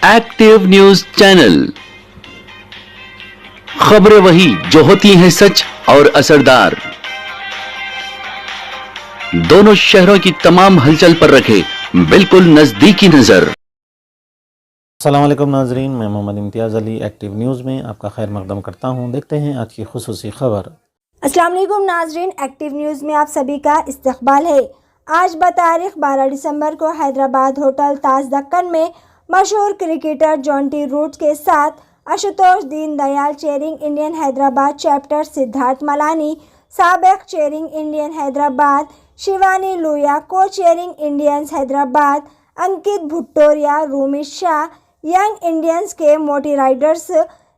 Active news channel, खबरें वही जो होती हैं सच और असरदार। दोनों शहरों की तमाम हलचल पर रखे बिल्कुल नजदीकी नजर। अस्सलाम वालेकुम नाजरीन, मैं मोहम्मद इम्तियाज़ अली एक्टिव न्यूज़ में आपका खैर मकदम करता हूँ। देखते हैं आज की खुसूसी खबर। अस्सलाम वालेकुम नाजरीन, एक्टिव न्यूज़ में आप सभी का इस्तकबाल है। आज बतारीख 12 दिसंबर को हैदराबाद होटल ताज दक्कन में मशहूर क्रिकेटर जॉन्टी रोड्स के साथ Ashutosh Deendayal chairing Indian Hyderabad chapter, Siddharth Malani साबिक chairing Indian Hyderabad, Shivani Loya co chairing Indians Hyderabad, Ankit Bhutoria, Romit, Shah young Indians के मोडरेटर्स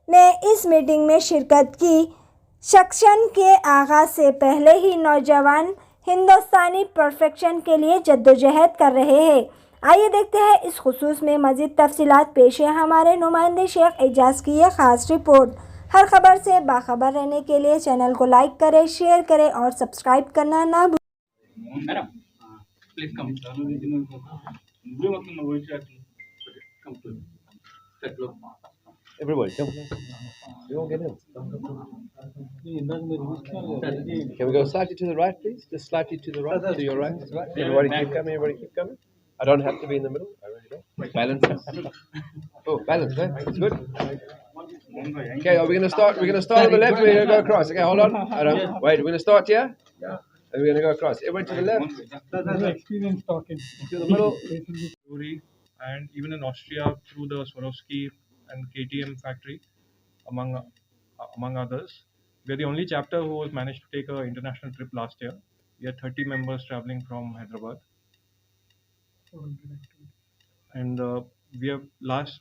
ने इस मीटिंग में शिरकत की। सेक्शन के आगाज़ से पहले ही नौजवान हिंदुस्तानी परफेक्शन के लिए जद्दोजहद कर रहे हैं। आइए देखते हैं इस खुसूस में मज़ीद तफसीलात। पेश है हमारे नुमाइंदे शेख एजाज की यह ख़ास रिपोर्ट। हर खबर से बाखबर रहने के लिए चैनल को लाइक करें, शेयर करें और सब्सक्राइब करना ना भूलें। Everybody, come. You won't get in. Can we go slightly to the right, please? Just slightly to the right, to your right. Everybody keep coming. Everybody keep coming. I don't have to be in the middle. I really don't. Balance. Oh, balance. Eh? That's good. Okay, are we going to start? We're going to start on the left. We're going to go across. Okay, hold on. Wait, we're going to start here. Yeah. And we're going to go across. Everyone to the left. That's experience talking. To the middle. And even in Austria through the Swarovski and KTM factory, among others. We are the only chapter who has managed to take an international trip last year. We had 30 members traveling from Hyderabad. And we have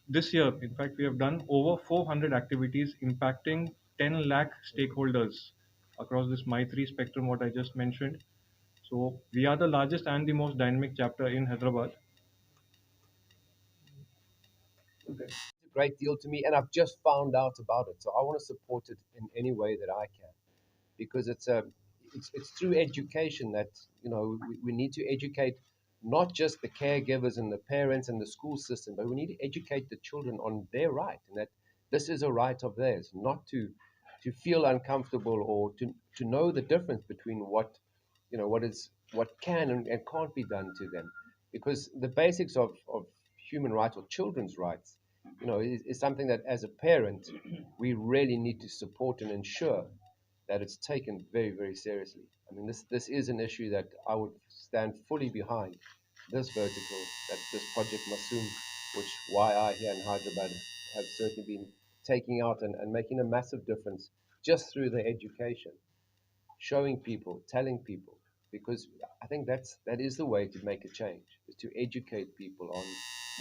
this year, in fact, we have done over 400 activities impacting 10 lakh stakeholders across this My3 spectrum, what I just mentioned. So we are the largest and the most dynamic chapter in Hyderabad. Okay. A great deal to me, and I've just found out about it, so I want to support it in any way that I can, because it's through education that we need to educate not just the caregivers and the parents and the school system, but we need to educate the children on their right, and that this is a right of theirs, not to feel uncomfortable or to know the difference between what can and can't be done to them, because the basics of human rights or children's rights, is something that as a parent we really need to support and ensure that it's taken very, very seriously. I mean, this is an issue that I would stand fully behind, this vertical, that this project Masoom, which YI here in Hyderabad have certainly been taking out and making a massive difference just through the education, showing people, telling people, because I think that is the way to make a change, is to educate people on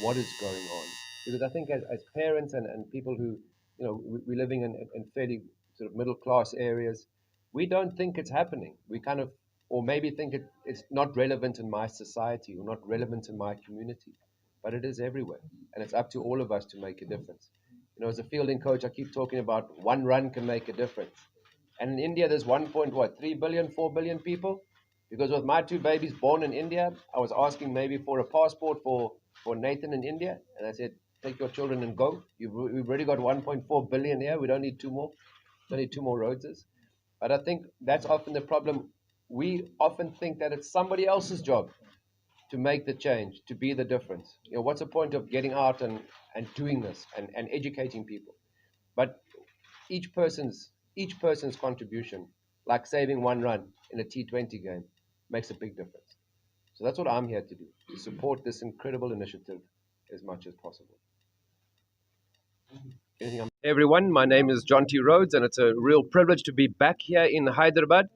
what is going on. Because I think as parents and people who, we're living in fairly sort of middle class areas, we don't think it's happening. We kind of, or maybe think it's not relevant in my society or not relevant in my community, but it is everywhere. And it's up to all of us to make a difference. As a fielding coach, I keep talking about one run can make a difference. And in India, there's 3 billion, 4 billion people. Because with my two babies born in India, I was asking maybe for a passport for Nathan in India. And I said, take your children and go. We've already got 1.4 billion here. We don't need two more. We don't need two more Rhodeses. But I think that's often the problem. We often think that it's somebody else's job to make the change, to be the difference. What's the point of getting out and doing this and educating people? But each person's contribution, like saving one run in a T20 game, makes a big difference. So that's what I'm here to do, to support this incredible initiative as much as possible. Everyone, my name is Jonty Rhodes, and it's a real privilege to be back here in Hyderabad,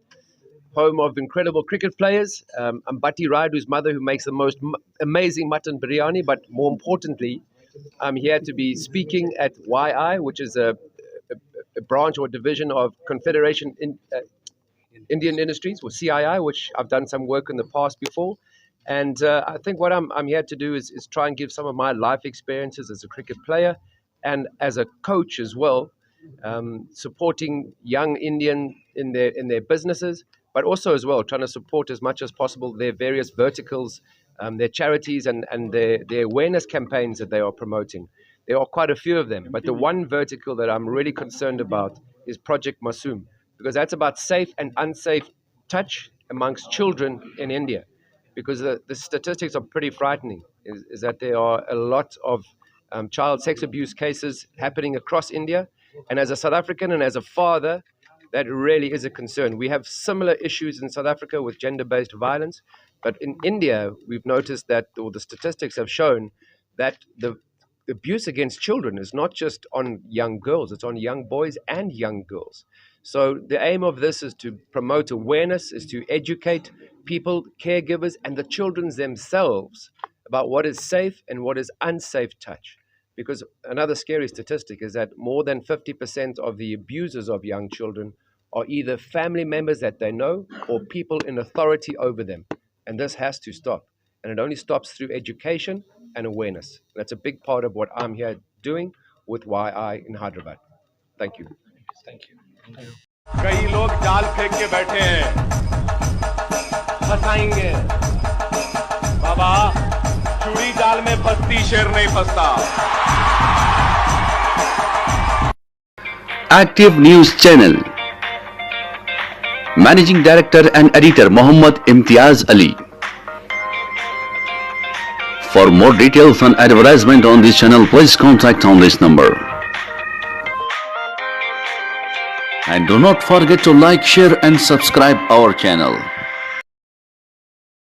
home of incredible cricket players. I'm Bhatti Ride, whose mother who makes the most amazing mutton biryani, but more importantly, I'm here to be speaking at YI, which is a branch or division of Confederation Indian Industries, or CII, which I've done some work in the past before. And I think what I'm here to do is try and give some of my life experiences as a cricket player and as a coach as well, supporting young Indian in their businesses, but also as well trying to support as much as possible their various verticals, their charities and their awareness campaigns that they are promoting. There are quite a few of them, but the one vertical that I'm really concerned about is Project Masoom, because that's about safe and unsafe touch amongst children in India. Because the statistics are pretty frightening, is that there are a lot of child sex abuse cases happening across India. And as a South African and as a father, that really is a concern. We have similar issues in South Africa with gender-based violence, but in India, we've noticed that, or the statistics have shown that the abuse against children is not just on young girls, it's on young boys and young girls. So the aim of this is to promote awareness, is to educate people, caregivers, and the children themselves about what is safe and what is unsafe touch. Because another scary statistic is that more than 50% of the abusers of young children are either family members that they know or people in authority over them. And this has to stop. And it only stops through education and awareness. That's a big part of what I'm here doing with YI in Hyderabad. Thank you. Thank you. कई लोग जाल फेंक के बैठे हैं, फंसाएंगे। बाबा, चूड़ी जाल में फंसती, शेर नहीं फंसता। Active News Channel. Managing Director and Editor Mohammad Imtiaz Ali. For more details and advertisement on this channel, please contact on this number. And do not forget to like, share and subscribe our channel.